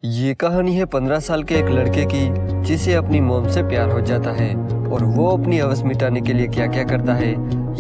ये कहानी है 15 साल के एक लड़के की जिसे अपनी मॉम से प्यार हो जाता है और वो अपनी हवस मिटाने के लिए क्या क्या करता है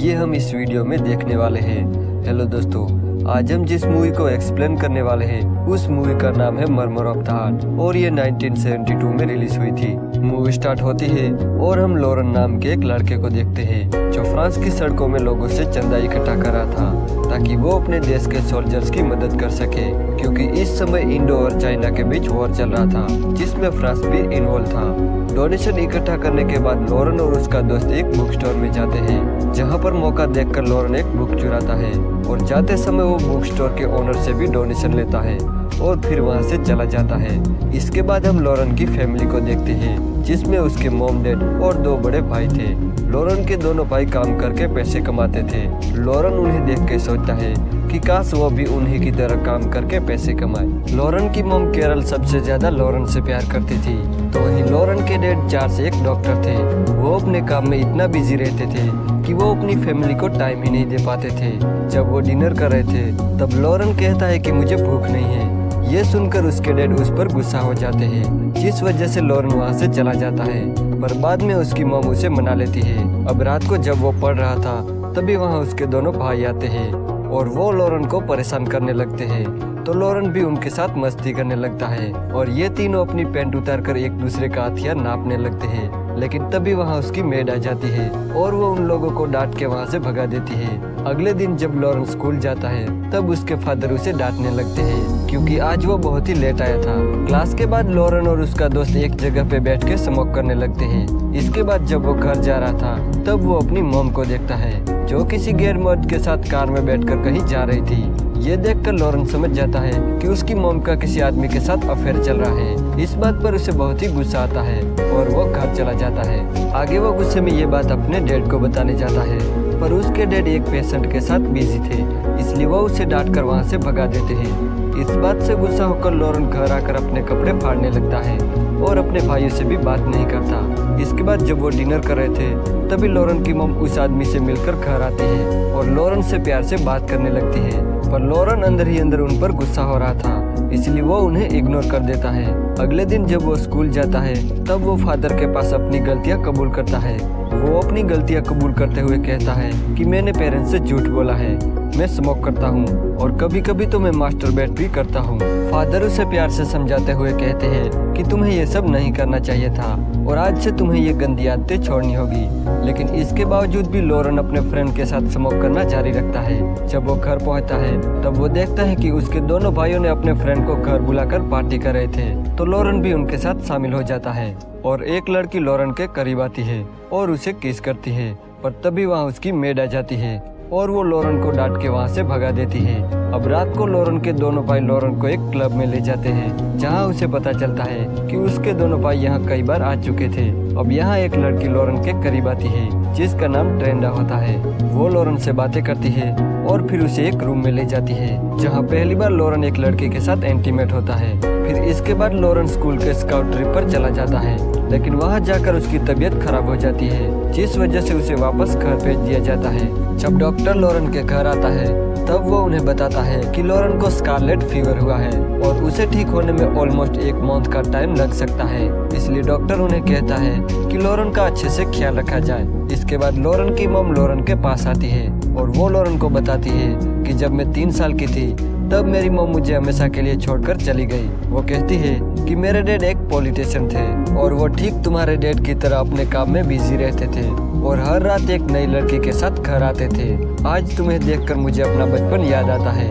ये हम इस वीडियो में देखने वाले हैं। हेलो दोस्तों, आज हम जिस मूवी को एक्सप्लेन करने वाले हैं उस मूवी का नाम है मर्मर ऑफ द हार्ट और ये 1972 में रिलीज हुई थी। मूवी स्टार्ट होती है और हम लॉरेन नाम के एक लड़के को देखते हैं जो फ्रांस की सड़कों में लोगों से चंदा इकट्ठा कर रहा था ताकि वो अपने देश के सोल्जर्स की मदद कर सके, क्योंकि इस समय इंडो और चाइना के बीच वॉर चल रहा था जिसमें फ्रांस भी इन्वॉल्व था। डोनेशन इकट्ठा करने के बाद लॉरेन और उसका दोस्त एक बुक स्टोर में जाते हैं जहां पर मौका देखकर लॉरेन एक बुक चुराता है और जाते समय वो बुक स्टोर के ओनर से भी डोनेशन लेता है और फिर वहां से चला जाता है। इसके बाद हम लॉरेन की फैमिली को देखते हैं जिसमें उसके मॉम डैड और दो बड़े भाई थे। लॉरेन के दोनों भाई काम करके पैसे कमाते थे। लॉरेन उन्हें देख के सोचता है कि काश वो भी उन्हीं की तरह काम करके पैसे कमाए। लॉरेन की मॉम कैरल सबसे ज्यादा लॉरेन से प्यार करती थी, तो वहीं लॉरेन के डैड चार्ल्स एक डॉक्टर थे। वो अपने काम में इतना बिजी रहते थे कि वो अपनी फैमिली को टाइम ही नहीं दे पाते थे। जब वो डिनर कर रहे थे तब लॉरेन कहता है कि मुझे भूख नहीं है। ये सुनकर उसके डैड उस पर गुस्सा हो जाते हैं, जिस वजह से लॉरेन वहाँ से चला जाता है, पर बाद में उसकी मॉम उसे मना लेती है। अब रात को जब वो पढ़ रहा था तभी वहाँ उसके दोनों भाई आते हैं और वो लॉरेन को परेशान करने लगते हैं, तो लॉरेन भी उनके साथ मस्ती करने लगता है और ये तीनों अपनी पैंट उतार कर एक दूसरे का हथियार नापने लगते हैं। लेकिन तभी वहाँ उसकी मेड आ जाती है और वो उन लोगों को डांट के वहाँ से भगा देती है। अगले दिन जब लॉरेन स्कूल जाता है तब उसके फादर उसे डांटने लगते हैं क्योंकि आज वो बहुत ही लेट आया था। क्लास के बाद लॉरेन और उसका दोस्त एक जगह पे बैठ के स्मोक करने लगते हैं। इसके बाद जब वो घर जा रहा था तब वो अपनी मॉम को देखता है जो किसी गैर मर्द के साथ कार में बैठकर कहीं जा रही थी। ये देखकर लॉरेन समझ जाता है कि उसकी मॉम का किसी आदमी के साथ अफेयर चल रहा है। इस बात पर उसे बहुत ही गुस्सा आता है और वो घर चला जाता है। आगे वो गुस्से में ये बात अपने डैड को बताने जाता है, पर उसके डैड एक पेशेंट के साथ बिजी थे, इसलिए वो उसे डांट कर वहाँ से भगा देते हैं। इस बात से गुस्सा होकर लॉरेन घर आकर अपने कपड़े फाड़ने लगता है और अपने भाइयों से भी बात नहीं करता। इसके बाद जब वो डिनर कर रहे थे तभी लॉरेन की मॉम उस आदमी से मिलकर घर आती है और लॉरेन से प्यार से बात करने लगती है, पर लॉरेन अंदर ही अंदर उन पर गुस्सा हो रहा था, इसलिए वो उन्हें इग्नोर कर देता है। अगले दिन जब वो स्कूल जाता है तब वो फादर के पास अपनी गलतियां कबूल करता है। वो अपनी गलतियां कबूल करते हुए कहता है कि मैंने पेरेंट्स से झूठ बोला है, मैं स्मोक करता हूँ और कभी कभी तो मैं मास्टरबेट भी करता हूँ। फादर उसे प्यार से समझाते हुए कहते हैं कि तुम्हें ये सब नहीं करना चाहिए था और आज से तुम्हें ये गंदी आदतें छोड़नी होगी। लेकिन इसके बावजूद भी लॉरेन अपने फ्रेंड के साथ स्मोक करना जारी रखता है। जब वो घर पहुंचता है तब वो देखता है कि उसके दोनों भाइयों ने अपने फ्रेंड को घर बुलाकर पार्टी कर रहे थे, तो लॉरेन भी उनके साथ शामिल हो जाता है और एक लड़की लॉरेन के करीब आती है और उसे किस करती है, पर तभी वहाँ उसकी मेड आ जाती है और वो लॉरेन को डांट के वहाँ से भगा देती है। अब रात को लॉरेन के दोनों भाई लॉरेन को एक क्लब में ले जाते हैं जहाँ उसे पता चलता है कि उसके दोनों भाई यहाँ कई बार आ चुके थे। अब यहाँ एक लड़की लॉरेन के करीब आती है जिसका नाम ट्रेंडा होता है। वो लॉरेन से बातें करती है और फिर उसे एक रूम में ले जाती है जहाँ पहली बार लॉरेन एक लड़के के साथ इंटीमेट होता है। फिर इसके बाद लॉरेन स्कूल के स्काउट ट्रिप पर चला जाता है, लेकिन वहाँ जाकर उसकी तबीयत खराब हो जाती है जिस वजह से उसे वापस घर भेज दिया जाता है। जब डॉक्टर लॉरेन के घर आता है तब वो उन्हें बताता है कि लॉरेन को स्कारलेट फीवर हुआ है और उसे ठीक होने में ऑलमोस्ट 1 मंथ का टाइम लग सकता है, इसलिए डॉक्टर उन्हें कहता है कि लॉरेन का अच्छे से ख्याल रखा जाए। इसके बाद लॉरेन की मॉम लॉरेन के पास आती है और वो लॉरेन को बताती है कि जब मैं 3 साल की थी तब मेरी मॉम मुझे हमेशा के लिए छोड़कर चली गई। वो कहती है कि मेरे डैड एक पॉलिटिशियन थे और वो ठीक तुम्हारे डैड की तरह अपने काम में बिजी रहते थे और हर रात एक नई लड़की के साथ घर आते थे। आज तुम्हें देखकर मुझे अपना बचपन याद आता है।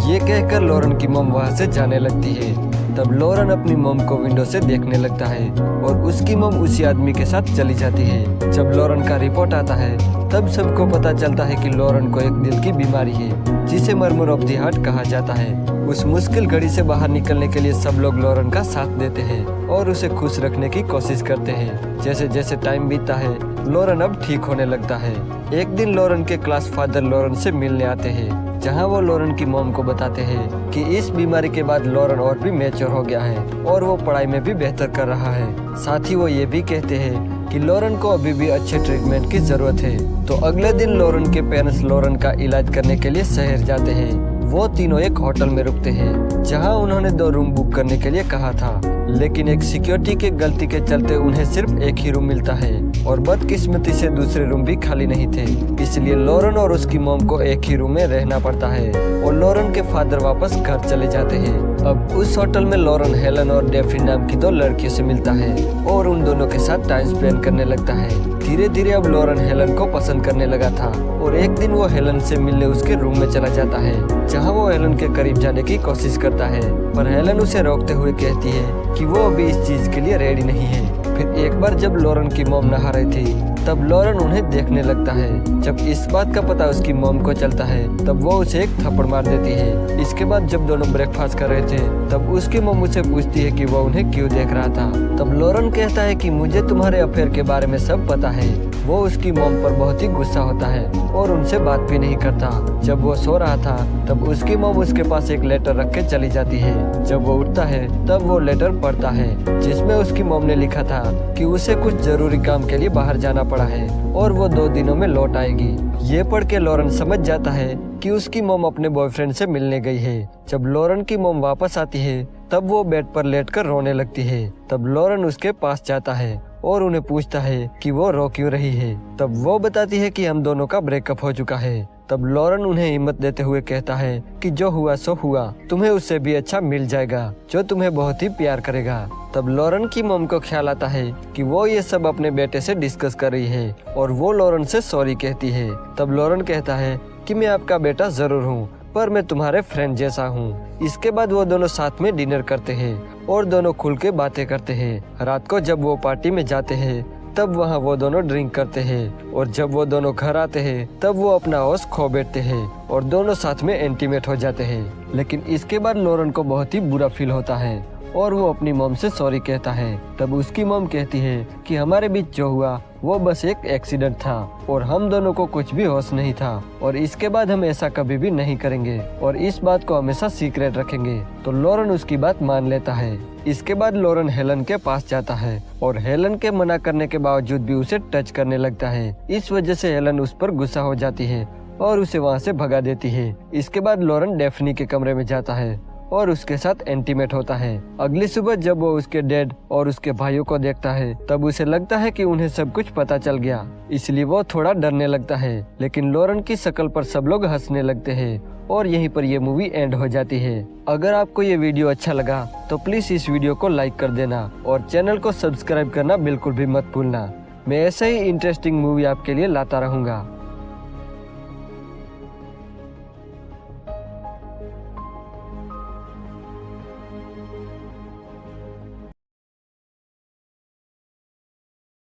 ये कहकर लॉरेन की मॉम वहाँ से जाने लगती है। तब लॉरेन अपनी मॉम को विंडो से देखने लगता है और उसकी मॉम उसी आदमी के साथ चली जाती है। जब लॉरेन का रिपोर्ट आता है तब सबको पता चलता है कि लॉरेन को एक दिल की बीमारी है जिसे मर्मर ऑफ द हार्ट कहा जाता है। उस मुश्किल घड़ी से बाहर निकलने के लिए सब लोग लॉरेन का साथ देते हैं और उसे खुश रखने की कोशिश करते हैं। जैसे जैसे टाइम बीतता है लॉरेन अब ठीक होने लगता है। एक दिन लॉरेन के क्लास फादर लॉरेन से मिलने आते हैं जहां वो लॉरेन की मॉम को बताते हैं कि इस बीमारी के बाद लॉरेन और भी मैच्योर हो गया है और वो पढ़ाई में भी बेहतर कर रहा है। साथ ही वो ये भी कहते हैं कि लॉरेन को अभी भी अच्छे ट्रीटमेंट की जरूरत है। तो अगले दिन लॉरेन के पेरेंट्स लॉरेन का इलाज करने के लिए शहर जाते हैं। वो तीनों एक होटल में रुकते हैं जहां उन्होंने 2 रूम बुक करने के लिए कहा था, लेकिन एक सिक्योरिटी के गलती के चलते उन्हें सिर्फ एक ही रूम मिलता है और बदकिस्मती से दूसरे रूम भी खाली नहीं थे। इसलिए लॉरेन और उसकी मॉम को एक ही रूम में रहना पड़ता है और लॉरेन के फादर वापस घर चले जाते हैं। अब उस होटल में लॉरेन हेलन और डेफनी नाम की 2 लड़कियों से मिलता है और उन दोनों के साथ टाइम स्पेंड करने लगता है। धीरे धीरे अब लॉरेन हेलन को पसंद करने लगा था और एक दिन वो हेलन से मिलने उसके रूम में चला जाता है, जहां वो हेलन के करीब जाने की कोशिश करता है, पर हेलन उसे रोकते हुए कहती है कि वो अभी इस चीज के लिए रेडी नहीं है। फिर एक बार जब लॉरेन की मॉम नहा रही थी तब लॉरेन उन्हें देखने लगता है। जब इस बात का पता उसकी मॉम को चलता है तब वो उसे एक थप्पड़ मार देती है। इसके बाद जब दोनों ब्रेकफास्ट कर रहे थे तब उसकी मॉम उसे पूछती है कि वो उन्हें क्यों देख रहा था। तब लॉरेन कहता है कि मुझे तुम्हारे अफेयर के बारे में सब पता है। वो उसकी मॉम पर बहुत ही गुस्सा होता है और उनसे बात भी नहीं करता। जब वो सो रहा था तब उसकी मॉम उसके पास एक लेटर रख के चली जाती है। जब वो उठता है तब वो लेटर पढ़ता है जिसमें उसकी मॉम ने लिखा था कि उसे कुछ जरूरी काम के लिए बाहर जाना पड़ा है और वो 2 दिनों में लौट आएगी। ये पढ़ के लॉरेन समझ जाता है कि उसकी मॉम अपने बॉयफ्रेंड से मिलने गई है। जब लॉरेन की मॉम वापस आती है तब वो बेड पर लेटकर रोने लगती है। तब लॉरेन उसके पास जाता है और उन्हें पूछता है कि वो रो क्यों रही है। तब वो बताती है कि हम दोनों का ब्रेकअप हो चुका है। तब लॉरेन उन्हें हिम्मत देते हुए कहता है कि जो हुआ सो हुआ, तुम्हें उससे भी अच्छा मिल जाएगा जो तुम्हें बहुत ही प्यार करेगा। तब लॉरेन की मॉम को ख्याल आता है कि वो ये सब अपने बेटे से डिस्कस कर रही है और वो लॉरेन से सॉरी कहती है। तब लॉरेन कहता है कि मैं आपका बेटा जरूर हूँ, पर मैं तुम्हारे फ्रेंड जैसा हूँ। इसके बाद वो दोनों साथ में डिनर करते हैं और दोनों खुल के बातें करते हैं। रात को जब वो पार्टी में जाते हैं तब वहाँ वो दोनों ड्रिंक करते हैं और जब वो दोनों घर आते हैं तब वो अपना होश खो बैठते हैं और दोनों साथ में इंटीमेट हो जाते हैं। लेकिन इसके बाद लॉरेन को बहुत ही बुरा फील होता है और वो अपनी मॉम से सॉरी कहता है। तब उसकी मॉम कहती है कि हमारे बीच जो हुआ वो बस एक एक्सीडेंट था और हम दोनों को कुछ भी होश नहीं था और इसके बाद हम ऐसा कभी भी नहीं करेंगे और इस बात को हमेशा सीक्रेट रखेंगे। तो लॉरेन उसकी बात मान लेता है। इसके बाद लॉरेन हेलन के पास जाता है और हेलन के मना करने के बावजूद भी उसे टच करने लगता है। इस वजह से हेलन उस पर गुस्सा हो जाती है और उसे वहाँ से भगा देती है। इसके बाद लॉरेन डेफनी के कमरे में जाता है और उसके साथ इंटीमेट होता है। अगली सुबह जब वो उसके डैड और उसके भाइयों को देखता है तब उसे लगता है कि उन्हें सब कुछ पता चल गया, इसलिए वो थोड़ा डरने लगता है। लेकिन लॉरेन की शक्ल पर सब लोग हंसने लगते हैं और यहीं पर ये मूवी एंड हो जाती है। अगर आपको ये वीडियो अच्छा लगा तो प्लीज इस वीडियो को लाइक कर देना और चैनल को सब्सक्राइब करना बिल्कुल भी मत भूलना। मैं ऐसे ही इंटरेस्टिंग मूवी आपके लिए लाता रहूंगा।